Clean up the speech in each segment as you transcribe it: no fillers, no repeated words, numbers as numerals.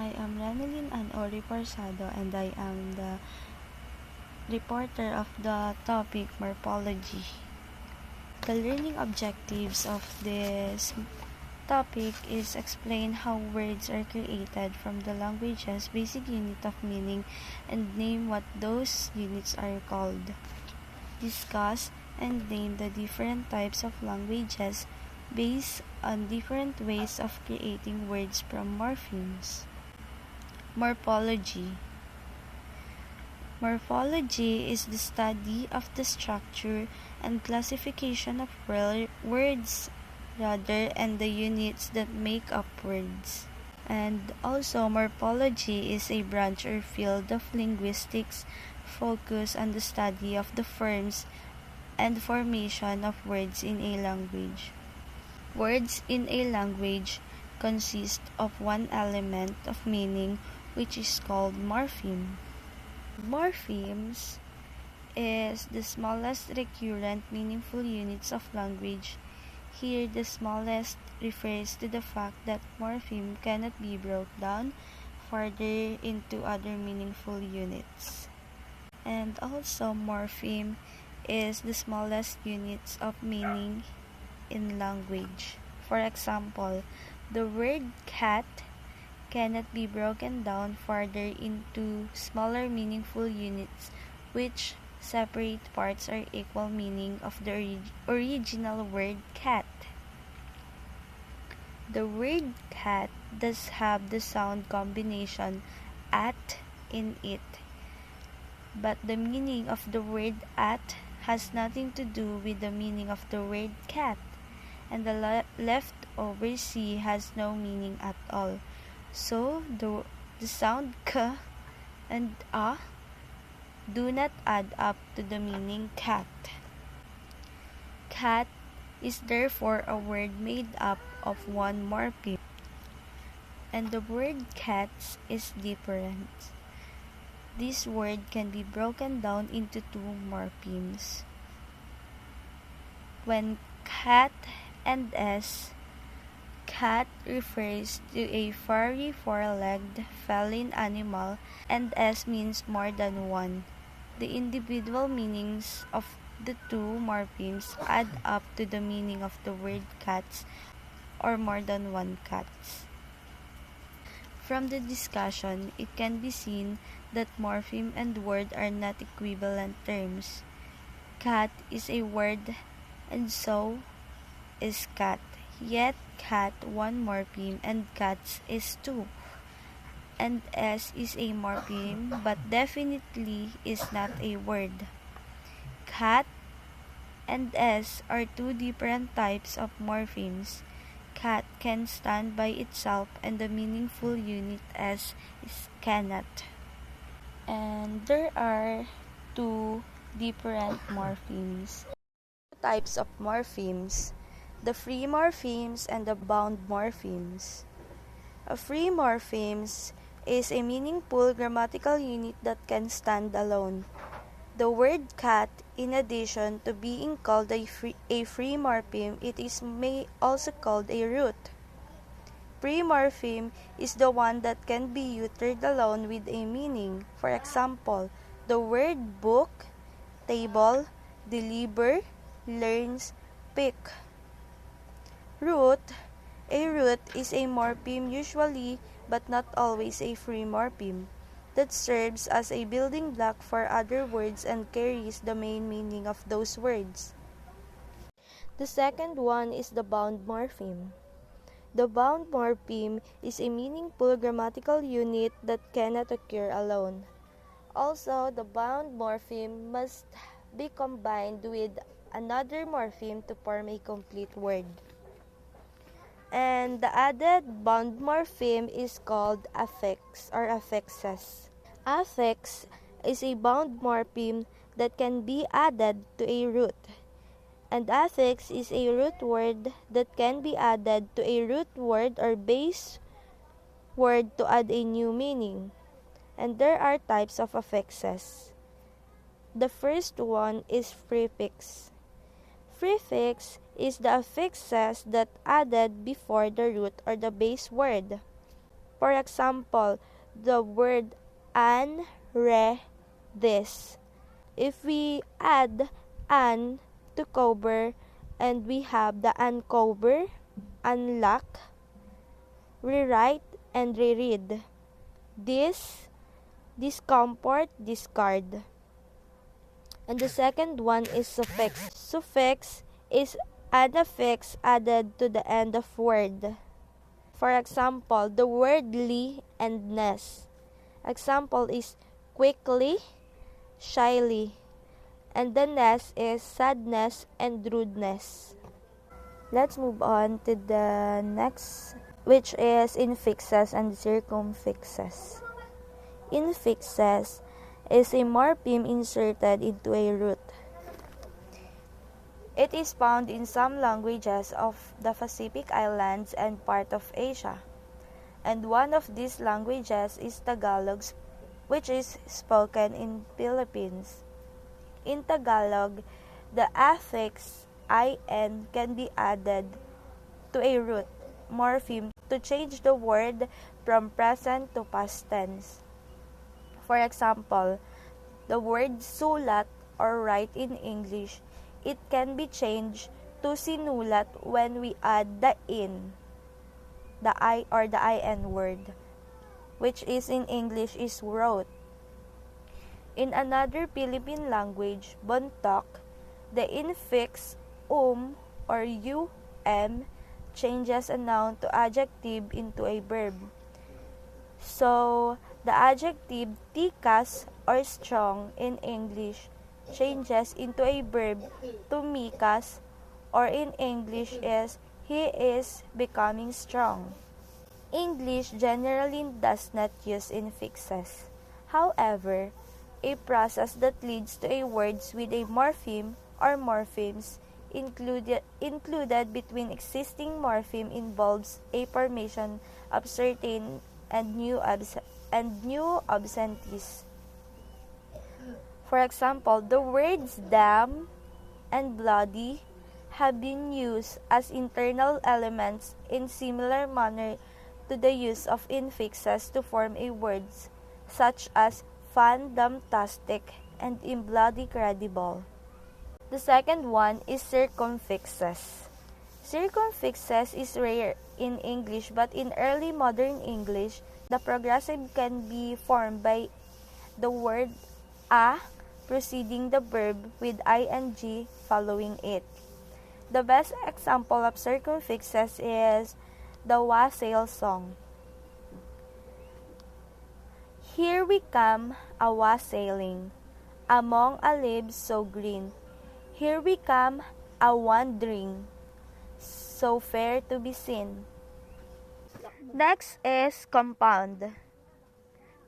I am Renalyn Ann O Reforsado, and I am the reporter of the topic Morphology. The learning objectives of this topic is explain how words are created from the language's basic unit of meaning and name what those units are called. Discuss and name the different types of languages based on different ways of creating words from morphemes. Morphology. Morphology is the study of the structure and classification of words and the units that make up words. And also, morphology is a branch or field of linguistics focused on the study of the forms and formation of words in a language. Words in a language consist of one element of meaning, which is called morpheme. Morphemes is the smallest recurrent meaningful units of language. Here, the smallest refers to the fact that morpheme cannot be broken down further into other meaningful units. And also, morpheme is the smallest units of meaning in language. For example, the word cat cannot be broken down further into smaller meaningful units, which separate parts or equal meaning of the original word cat. The word cat does have the sound combination at in it, but the meaning of the word at has nothing to do with the meaning of the word cat, and the leftover C has no meaning at all. So, the sound k and a do not add up to the meaning cat. Cat is therefore a word made up of one morpheme, and the word cats is different. This word can be broken down into two morphemes. When cat and s, cat refers to a furry four-legged feline animal, and s means more than one. The individual meanings of the two morphemes add up to the meaning of the word cats or more than one cats. From the discussion, it can be seen that morpheme and word are not equivalent terms. Cat is a word and so is cat. Yet cat one morpheme and cats is two. And s is a morpheme but definitely is not a word. Cat and s are two different types of morphemes. Cat can stand by itself and the meaningful unit s is cannot. And there are two different morphemes. Types of morphemes: the free morphemes and the bound morphemes. A free morphemes is a meaningful grammatical unit that can stand alone. The word cat, in addition to being called a free morpheme, may also called a root. Free morpheme is the one that can be uttered alone with a meaning. For example, the word book, table, deliver, learns, pick. Root. A root is a morpheme usually but not always a free morpheme that serves as a building block for other words and carries the main meaning of those words. The second one is the bound morpheme. The bound morpheme is a meaningful grammatical unit that cannot occur alone. Also, the bound morpheme must be combined with another morpheme to form a complete word. And the added bound morpheme is called affix or affixes. Affix is a bound morpheme that can be added to a root. And affix is a root word that can be added to a root word or base word to add a new meaning. And there are types of affixes. The first one is prefix. Prefix is the affixes that added before the root or the base word. For example, the word an, re, this. If we add an to cover and we have the uncover, unlock, rewrite, and reread. This, discomfort, discard. And the second one is suffix. Suffix is an affix added to the end of word. For example, the word li and ness. Example is quickly, shyly. And the ness is sadness and rudeness. Let's move on to the next, which is infixes and circumfixes. Infixes is a morpheme inserted into a root. It is found in some languages of the Pacific Islands and part of Asia. And one of these languages is Tagalog, which is spoken in Philippines. In Tagalog, the affix in can be added to a root morpheme to change the word from present to past tense. For example, the word sulat or write in English, it can be changed to sinulat when we add the in, the I or the in word, which is in English is wrote. In another Philippine language, Bontoc, the infix or changes a noun to adjective into a verb. So, the adjective tikas or strong in English changes into a verb to mikas, or in English is he is becoming strong. English generally does not use infixes. However, a process that leads to a words with a morpheme or morphemes included between existing morpheme involves a formation of certain and new obscenities. For example, the words damn and bloody have been used as internal elements in similar manner to the use of infixes to form a words such as fantastic and bloody credible. The second one is circumfixes. Circumfixes is rare in English, but in early modern English, the progressive can be formed by the word a preceding the verb with ing following it. The best example of circumfixes is the wassail song. Here we come a-wassailing, among a leaves so green. Here we come a-wandering, so fair to be seen. Next is compound.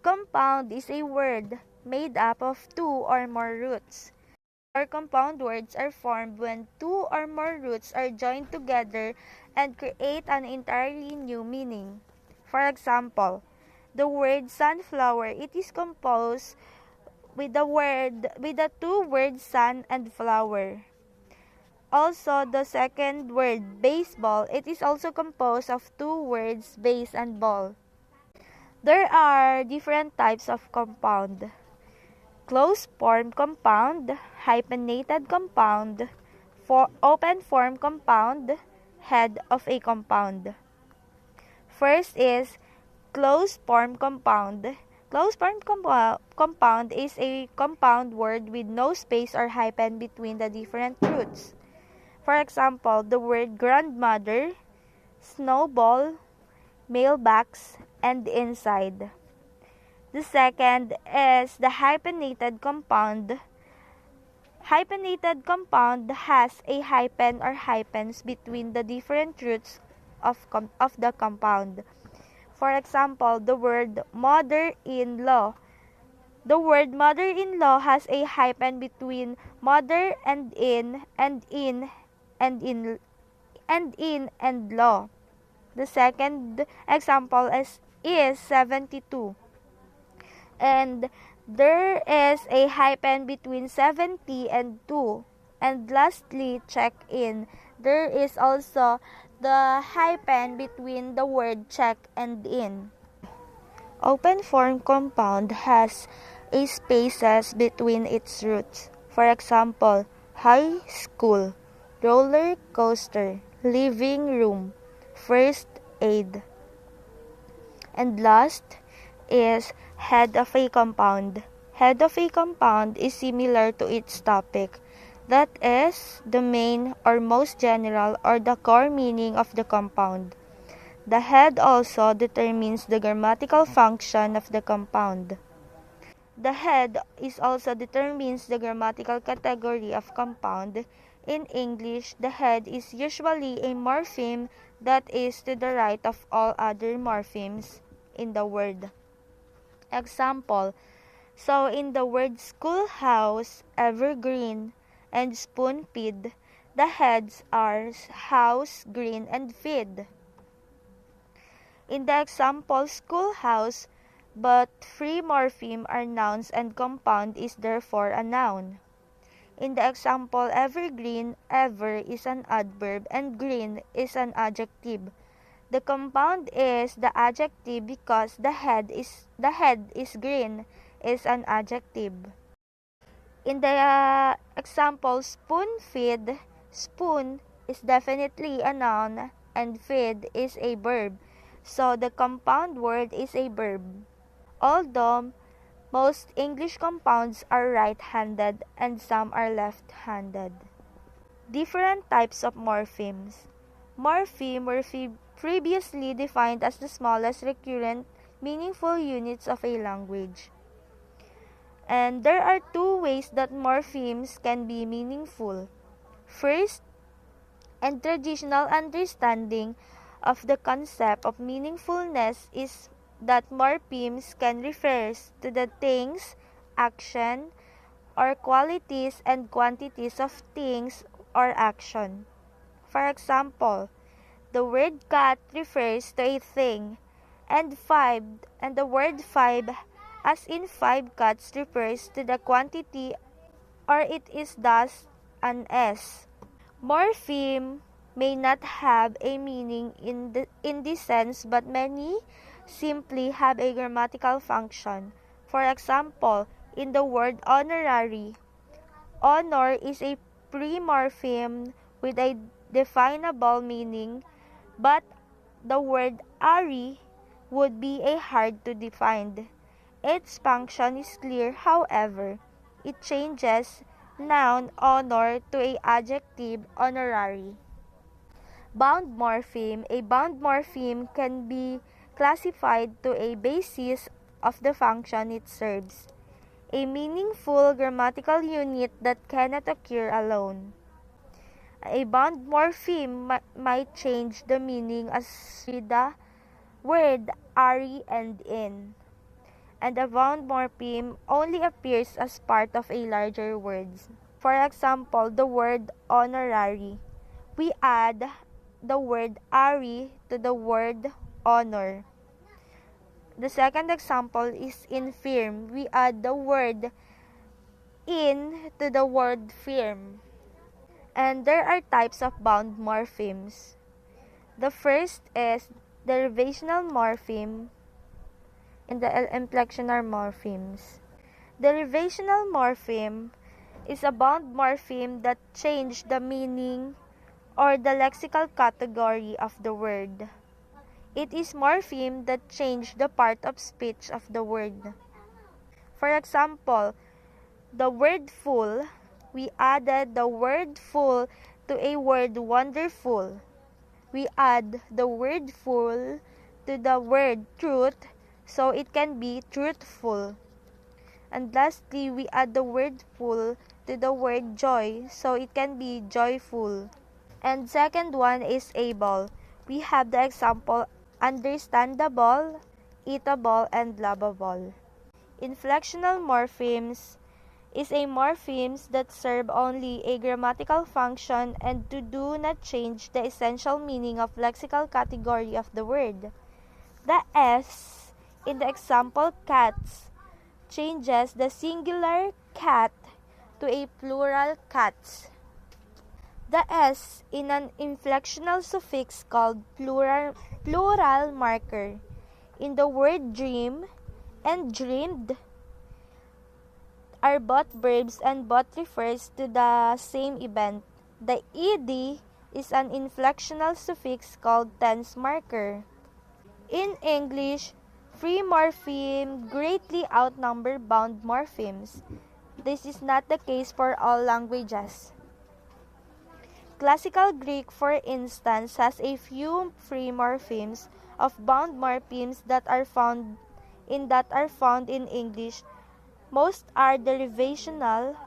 Compound is a word made up of two or more roots. Or compound words are formed when two or more roots are joined together and create an entirely new meaning. For example, the word sunflower, it is composed with the two words sun and flower. Also, the second word baseball, it is also composed of two words base and ball. There are different types of compound. Closed form compound, hyphenated compound, open form compound, head of a compound. First is closed form compound. Closed form compound is a compound word with no space or hyphen between the different roots. For example, the word grandmother, snowball, mailbox, and inside. The second is the hyphenated compound. Hyphenated compound has a hyphen or hyphens between the different roots of the compound. For example, the word mother-in-law. The word mother-in-law has a hyphen between mother and in and law. The second example is 72. And there is a hyphen between 70 and 2. And lastly, check in. There is also the hyphen between the word check and in. open form compound has a spaces between its roots. For example, high school, roller coaster, living room, first aid. And last is head of a compound. Head of a compound is similar to its topic. That is the main or most general or the core meaning of the compound. The head also determines the grammatical function of the compound. The head is also determines the grammatical category of compound. In English, the head is usually a morpheme that is to the right of all other morphemes in the word. Example, so in the word schoolhouse, evergreen, and spoon-feed, the heads are house, green, and feed. In the example schoolhouse, but free morpheme are nouns and compound is therefore a noun. In the example evergreen, ever is an adverb and green is an adjective. The compound is the adjective because the head is green is an adjective. In the example spoon-feed, spoon is definitely a noun and feed is a verb. So the compound word is a verb. Although most English compounds are right-handed and some are left-handed. Different types of morphemes. Morpheme were previously defined as the smallest recurrent meaningful units of a language. And there are two ways that morphemes can be meaningful. First, and traditional understanding of the concept of meaningfulness is that morphemes can refer to the things, action, or qualities and quantities of things or action. For example, the word cat refers to a thing, and the word five, as in five cats, refers to the quantity, or it is thus an S. Morpheme may not have a meaning in this sense, but many simply have a grammatical function. For example, in the word honorary, honor is a pre-morpheme with a definable meaning, but the word "ari" would be a hard to define. Its function is clear, however. It changes noun honor to a adjective honorary. Bound morpheme. A bound morpheme can be classified to a basis of the function it serves. A meaningful grammatical unit that cannot occur alone. A bound morpheme might change the meaning as with the word "ari" and "in." And a bound morpheme only appears as part of a larger word. For example, the word honorary. We add the word "ari" to the word honor. The second example is infirm. We add the word "in" to the word firm. And there are types of bound morphemes. The first is derivational morpheme and the inflectional morphemes. Derivational morpheme is a bound morpheme that changes the meaning or the lexical category of the word. It is morpheme that change the part of speech of the word. For example, the word full, we added the word full to a word wonderful. We add the word full to the word truth, so it can be truthful. And lastly, we add the word full to the word joy, so it can be joyful. And second one is able. We have the example understandable, eatable, and lovable. Inflectional morphemes is a morphemes that serve only a grammatical function and do not change the essential meaning of lexical category of the word. The S in the example cats changes the singular cat to a plural cats. The S in an inflectional suffix called plural marker in the word dream and dreamed are both verbs and both refers to the same event. The ed is an inflectional suffix called tense marker. In English, free morpheme greatly outnumber bound morphemes. This is not the case for all languages. Classical Greek, for instance, has a few free morphemes of bound morphemes that are found in English. Most are derivational.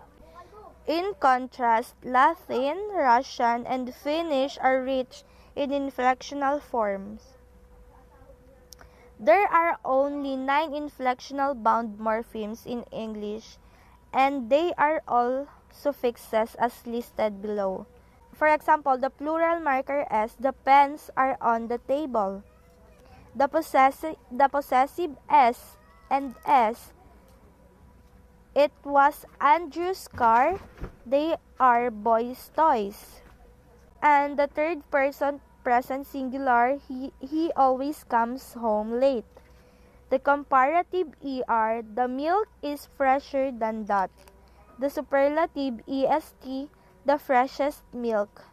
In contrast, Latin, Russian, and Finnish are rich in inflectional forms. There are only 9 inflectional bound morphemes in English, and they are all suffixes as listed below. For example, the plural marker S, the pens are on the table. The possessive S and S, it was Andrew's car, they are boys' toys. And the third person present singular, he always comes home late. The comparative ER, the milk is fresher than that. The superlative EST, the freshest milk.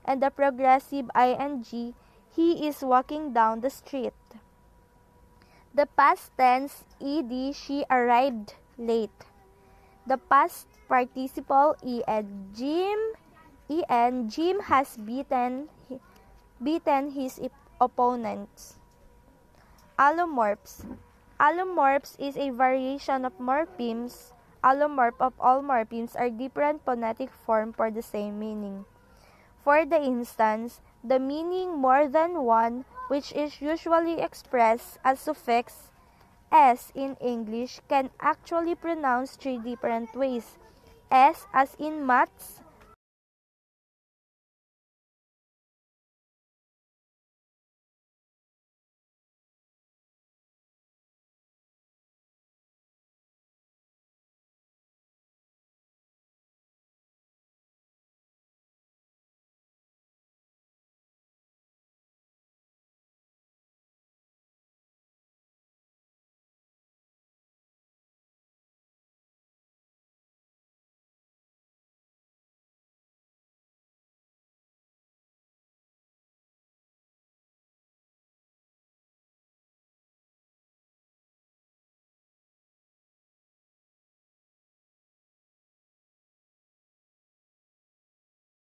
And the progressive ING, he is walking down the street. The past tense ED, she arrived late. The past participle EN, Jim has beaten his opponents. Allomorphs. Allomorphs is a variation of morphemes. Allomorph of all morphemes are different phonetic form for the same meaning. For the instance, the meaning more than one, which is usually expressed as suffix S in English, can actually pronounce 3 different ways. S as in mats,